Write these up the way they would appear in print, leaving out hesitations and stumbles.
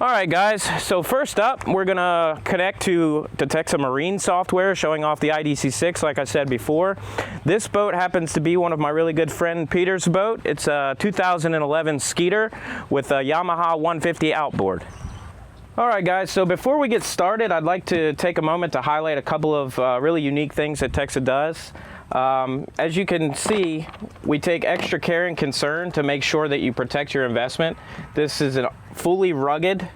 All right, guys, so first up, we're gonna connect to the TEXA Marine Software, showing off the IDC6, like I said before. This boat happens to be one of my really good friend Peter's boat. It's a 2011 Skeeter with a Yamaha 150 outboard. All right, guys, so before we get started, I'd like to take a moment to highlight a couple of really unique things that TEXA does. As you can see, we take extra care and concern to make sure that you protect your investment. This is a fully rugged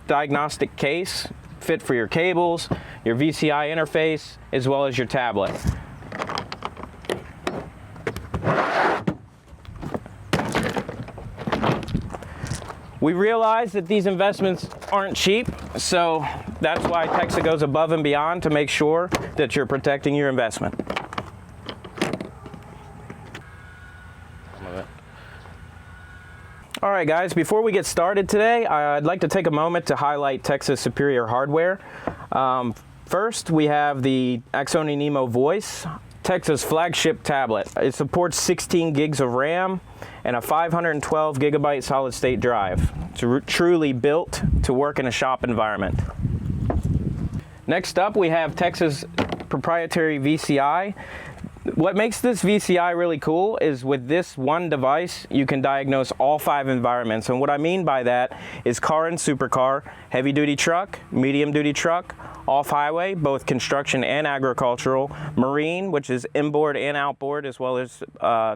diagnostic case, fit for your cables, your VCI interface, as well as your tablet. We realize that these investments aren't cheap, so that's why TEXA goes above and beyond to make sure that you're protecting your investment. All right, guys, before we get started today, I'd like to take a moment to highlight TEXA's superior hardware. First, we have the Axoni Nemo Voice, TEXA's flagship tablet. It supports 16 gigs of RAM and a 512 gigabyte solid state drive. It's truly built to work in a shop environment. Next up, we have TEXA's proprietary VCI. What makes this VCI really cool is with this one device, you can diagnose all 5 environments. And what I mean by that is car and supercar, heavy duty truck, medium duty truck, off-highway, both construction and agricultural, marine, which is inboard and outboard, as well as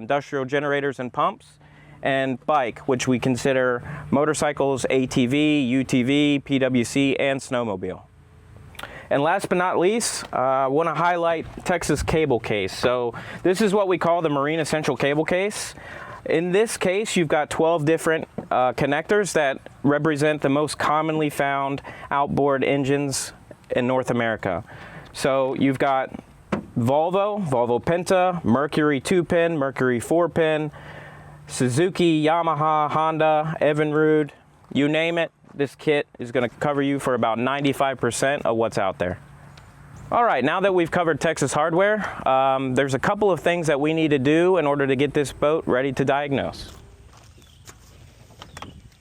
industrial generators and pumps, and bike, which we consider motorcycles, ATV, UTV, PWC, and snowmobile. And last but not least, I want to highlight TEXA's cable case. So this is what we call the Marine Essential Cable Case. In this case, you've got 12 different connectors that represent the most commonly found outboard engines in North America. So you've got Volvo, Volvo Penta, Mercury 2-pin, Mercury 4-pin, Suzuki, Yamaha, Honda, Evinrude, you name it. This kit is going to cover you for about 95% of what's out there. All right, now that we've covered TEXA's hardware, there's a couple of things that we need to do in order to get this boat ready to diagnose.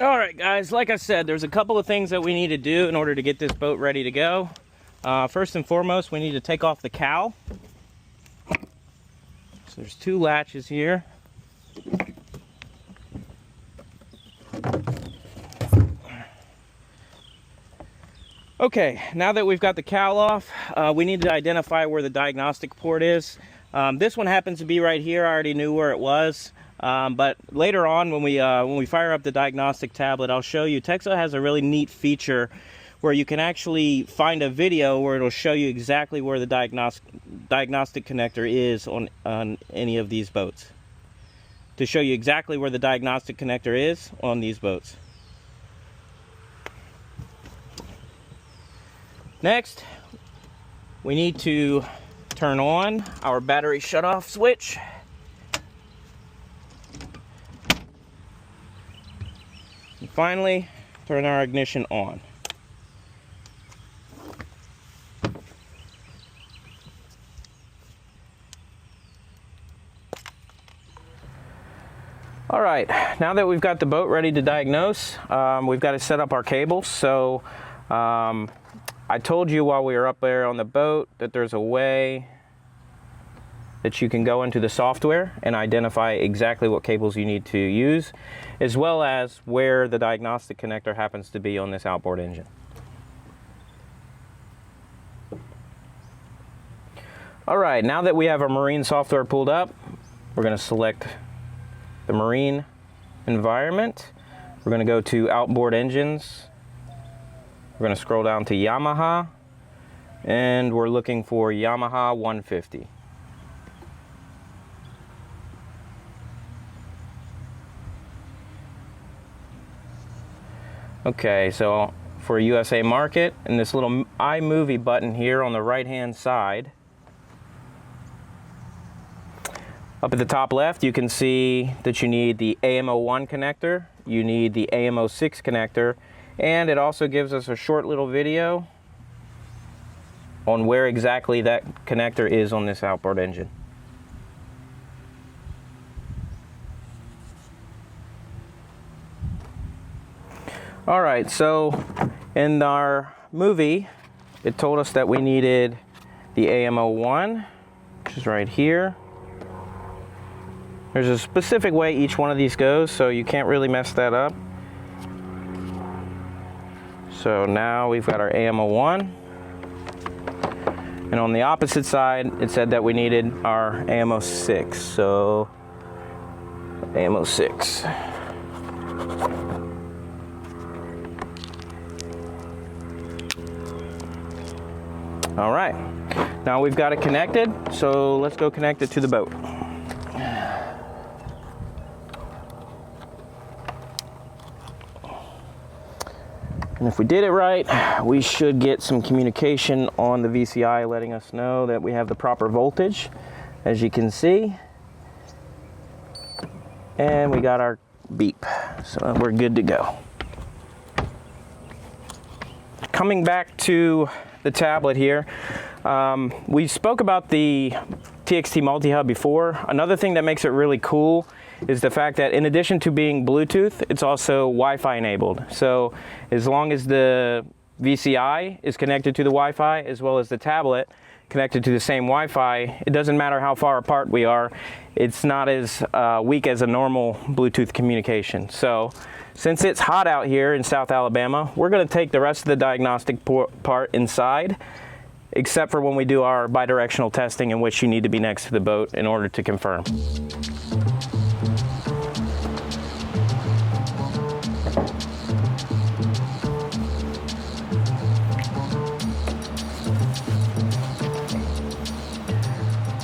All right, guys, like I said, there's a couple of things that we need to do in order to get this boat ready to go. First and foremost, we need to take off the cowl. So there's 2 latches here. Okay, now that we've got the cowl off, we need to identify where the diagnostic port is. This one happens to be right here. I already knew where it was, but later on when we fire up the diagnostic tablet, I'll show you. TEXA has a really neat feature where you can actually find a video where it'll show you exactly where the diagnostic connector is on any of these boats, to show you exactly where the diagnostic connector is on these boats. Next, we need to turn on our battery shutoff switch. And finally, turn our ignition on. All right, now that we've got the boat ready to diagnose, we've got to set up our cables. So I told you while we were up there on the boat that there's a way that you can go into the software and identify exactly what cables you need to use, as well as where the diagnostic connector happens to be on this outboard engine. All right, now that we have our marine software pulled up, we're going to select the marine environment. We're going to go to outboard engines. We're going to scroll down to Yamaha, and we're looking for Yamaha 150. Okay, so for USA market, and this little iMovie button here on the right-hand side, up at the top left, you can see that you need the AMO1 connector, you need the AMO6 connector, and it also gives us a short little video on where exactly that connector is on this outboard engine. All right, so in our movie, it told us that we needed the AMO1, which is right here. There's a specific way each one of these goes, so you can't really mess that up. So now we've got our AMO1. And on the opposite side, it said that we needed our AMO6. So AMO6. All right, now we've got it connected, so let's go connect it to the boat. And if we did it right, we should get some communication on the VCI letting us know that we have the proper voltage, as you can see. And we got our beep, so we're good to go. Coming back to the tablet here, we spoke about the TXT multi-hub before. Another thing that makes it really cool is the fact that in addition to being Bluetooth, it's also Wi-Fi enabled. So as long as the VCI is connected to the Wi-Fi, as well as the tablet connected to the same Wi-Fi, it doesn't matter how far apart we are. It's not as weak as a normal Bluetooth communication. So since it's hot out here in South Alabama, we're going to take the rest of the diagnostic part inside, except for when we do our bidirectional testing, in which you need to be next to the boat in order to confirm.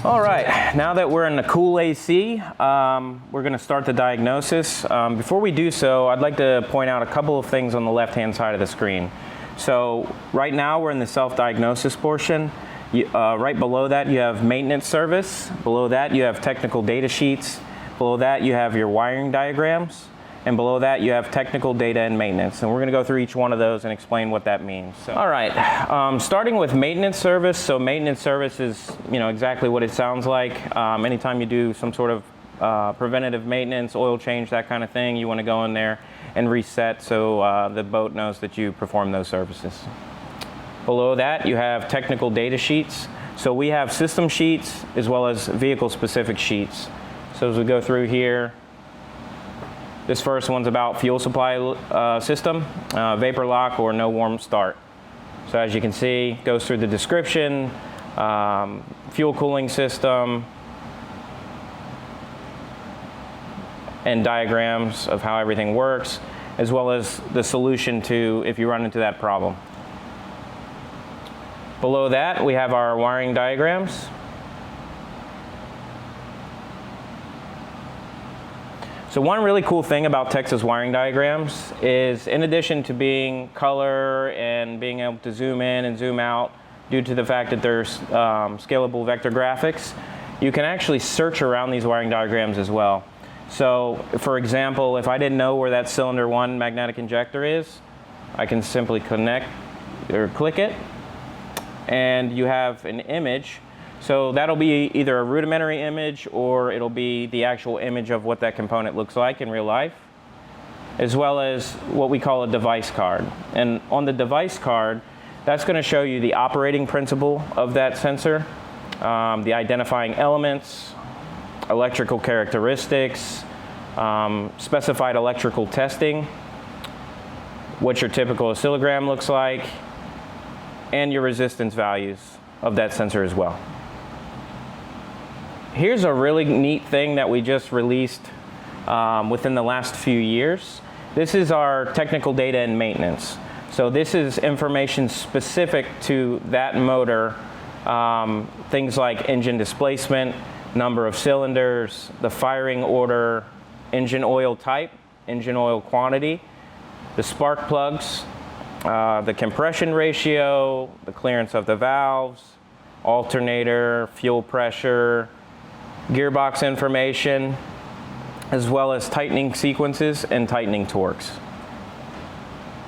All right, now that we're in the cool AC, we're going to start the diagnosis. Before we do so, I'd like to point out a couple of things on the left-hand side of the screen. So right now we're in the self-diagnosis portion. Right below that you have maintenance service. Below that you have technical data sheets. Below that you have your wiring diagrams. And below that you have technical data and maintenance. And we're going to go through each one of those and explain what that means. So, all right, starting with maintenance service. So maintenance service is, exactly what it sounds like. Anytime you do some sort of preventative maintenance, oil change, that kind of thing, you want to go in there and reset so the boat knows that you perform those services. Below that you have technical data sheets. So we have system sheets as well as vehicle specific sheets. So as we go through here, this first one's about fuel supply system, vapor lock or no warm start. So as you can see, goes through the description, fuel cooling system, and diagrams of how everything works, as well as the solution to if you run into that problem. Below that, we have our wiring diagrams. So one really cool thing about TEXA's wiring diagrams is, in addition to being color and being able to zoom in and zoom out due to the fact that there's scalable vector graphics, you can actually search around these wiring diagrams as well. So for example, if I didn't know where that cylinder 1 magnetic injector is, I can simply connect or click it, and you have an image. So that'll be either a rudimentary image or it'll be the actual image of what that component looks like in real life, as well as what we call a device card. And on the device card, that's going to show you the operating principle of that sensor, the identifying elements, electrical characteristics, specified electrical testing, what your typical oscillogram looks like, and your resistance values of that sensor as well. Here's a really neat thing that we just released within the last few years. This is our technical data and maintenance. So this is information specific to that motor, things like engine displacement, number of cylinders, the firing order, engine oil type, engine oil quantity, the spark plugs, the compression ratio, the clearance of the valves, alternator, fuel pressure, gearbox information, as well as tightening sequences and tightening torques.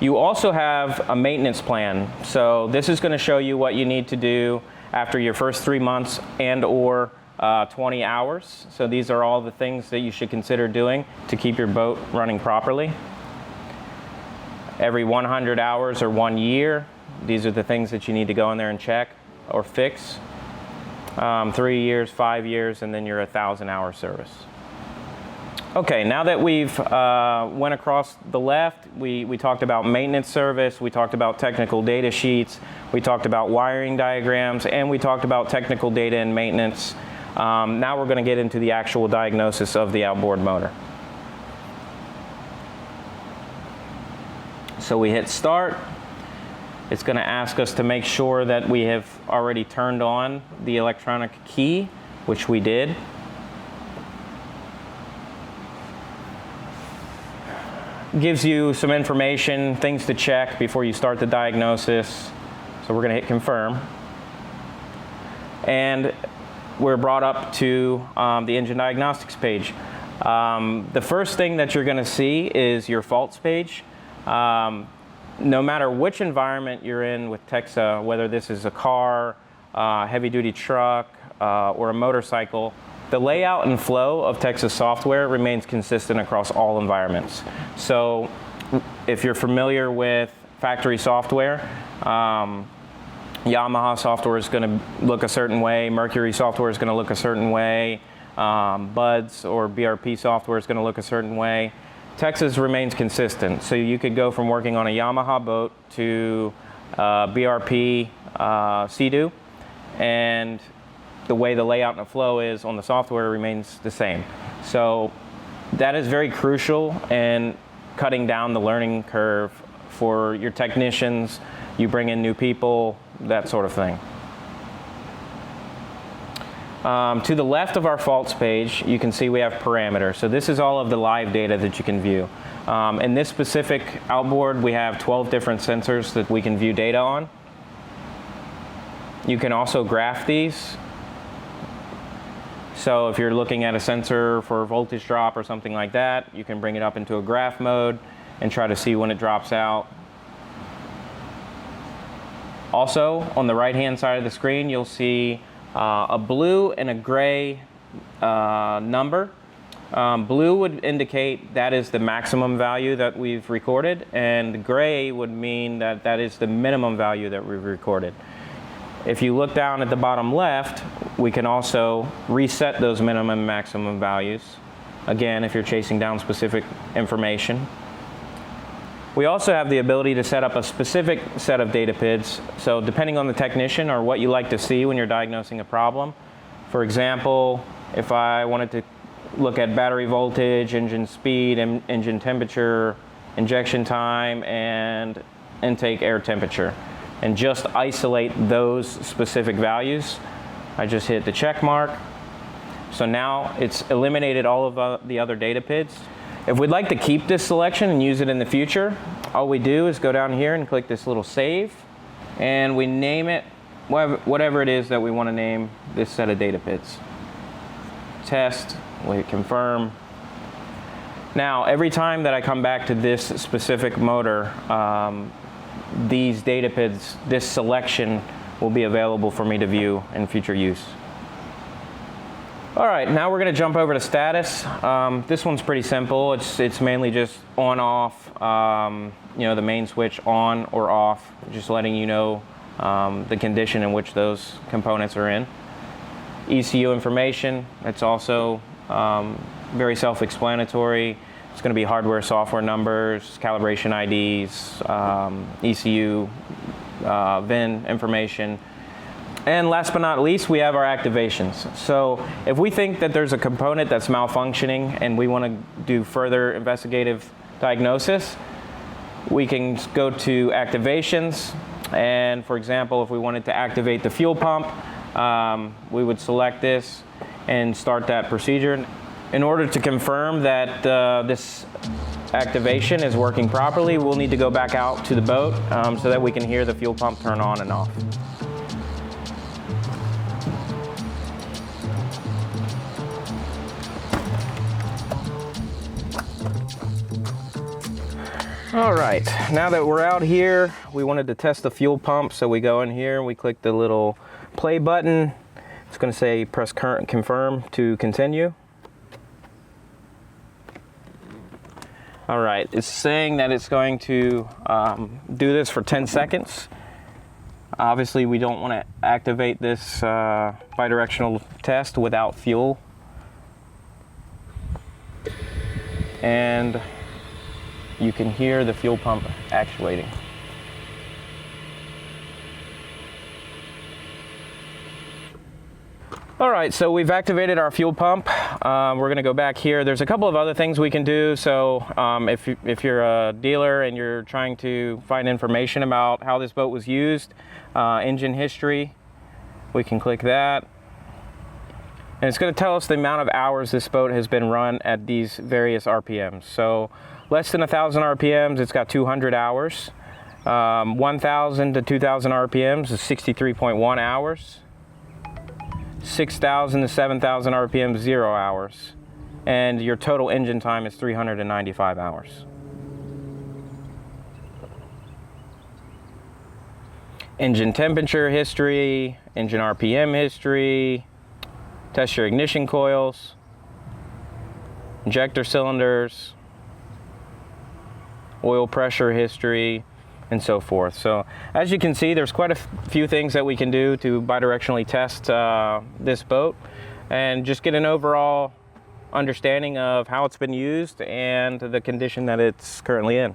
You also have a maintenance plan. So this is going to show you what you need to do after your first 3 months and or 20 hours. So these are all the things that you should consider doing to keep your boat running properly. every 100 hours or 1 year. These are the things that you need to go in there and check or fix. 3 years, 5 years, and then your 1,000-hour service. Okay, now that we've went across the left, we talked about maintenance service, we talked about technical data sheets, we talked about wiring diagrams, and we talked about technical data and maintenance. Now we're going to get into the actual diagnosis of the outboard motor. So we hit start. It's going to ask us to make sure that we have already turned on the electronic key, which we did. Gives you some information, things to check before you start the diagnosis. So we're going to hit confirm. And we're brought up to the engine diagnostics page. The first thing that you're going to see is your faults page. No matter which environment you're in with TEXA, whether this is a car, heavy-duty truck, or a motorcycle, the layout and flow of TEXA software remains consistent across all environments. So if you're familiar with factory software, Yamaha software is going to look a certain way, Mercury software is going to look a certain way, BUDS or BRP software is going to look a certain way. TEXA's remains consistent, so you could go from working on a Yamaha boat to BRP Sea-Doo, and the way the layout and the flow is on the software remains the same. So that is very crucial in cutting down the learning curve for your technicians. You bring in new people, that sort of thing. To the left of our faults page, you can see we have parameters. So this is all of the live data that you can view. In this specific outboard, we have 12 different sensors that we can view data on. You can also graph these. So if you're looking at a sensor for voltage drop or something like that, you can bring it up into a graph mode and try to see when it drops out. Also, on the right-hand side of the screen, you'll see a blue and a gray number. Blue would indicate that is the maximum value that we've recorded, and gray would mean that that is the minimum value that we've recorded. If you look down at the bottom left, we can also reset those minimum and maximum values. Again, if you're chasing down specific information. We also have the ability to set up a specific set of data PIDs. So depending on the technician or what you like to see when you're diagnosing a problem. For example, if I wanted to look at battery voltage, engine speed, engine temperature, injection time, and intake air temperature, and just isolate those specific values, I just hit the check mark. So now it's eliminated all of the other data PIDs. If we'd like to keep this selection and use it in the future, all we do is go down here and click this little save, and we name it whatever it is that we want to name this set of data PIDs. Test, we hit confirm. Now, every time that I come back to this specific motor, these data PIDs, this selection will be available for me to view in future use. All right, now we're going to jump over to status. This one's pretty simple. It's mainly just on, off, you know, the main switch on or off, just letting you know the condition in which those components are in. ECU information, it's also very self-explanatory. It's going to be hardware, software numbers, calibration IDs, ECU, VIN information. And last but not least, we have our activations. So if we think that there's a component that's malfunctioning and we want to do further investigative diagnosis, we can go to activations. And for example, if we wanted to activate the fuel pump, we would select this and start that procedure. In order to confirm that this activation is working properly, we'll need to go back out to the boat so that we can hear the fuel pump turn on and off. All right, now that we're out here, we wanted to test the fuel pump, so we go in here and we click the little play button. It's going to say press current confirm to continue. All right, it's saying that it's going to do this for 10 seconds. Obviously, we don't want to activate this bidirectional test without fuel. And you can hear the fuel pump actuating. All right, so we've activated our fuel pump. We're gonna go back here. There's a couple of other things we can do. So if you're a dealer and you're trying to find information about how this boat was used, engine history, we can click that. And it's gonna tell us the amount of hours this boat has been run at these various RPMs. So less than 1,000 RPMs, it's got 200 hours. 1,000 to 2,000 RPMs is 63.1 hours. 6,000 to 7,000 RPM, 0 hours. And your total engine time is 395 hours. Engine temperature history, engine RPM history, test your ignition coils, injector cylinders, oil pressure history, and so forth. So as you can see, there's quite a few things that we can do to bidirectionally test this boat and just get an overall understanding of how it's been used and the condition that it's currently in.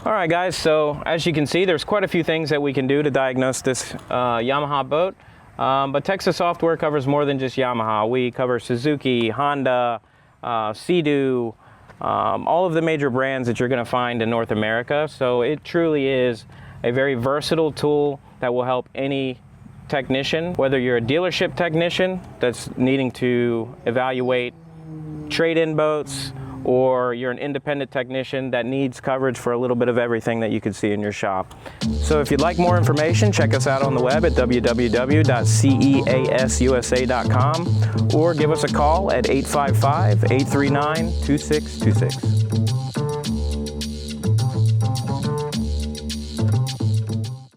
All right, guys, so as you can see, there's quite a few things that we can do to diagnose this Yamaha boat, but TEXA software covers more than just Yamaha. We cover Suzuki, Honda, Sea-Doo, all of the major brands that you're going to find in North America. So it truly is a very versatile tool that will help any technician, whether you're a dealership technician that's needing to evaluate trade-in boats, or you're an independent technician that needs coverage for a little bit of everything that you can see in your shop. So if you'd like more information, check us out on the web at www.ceasusa.com or give us a call at 855-839-2626.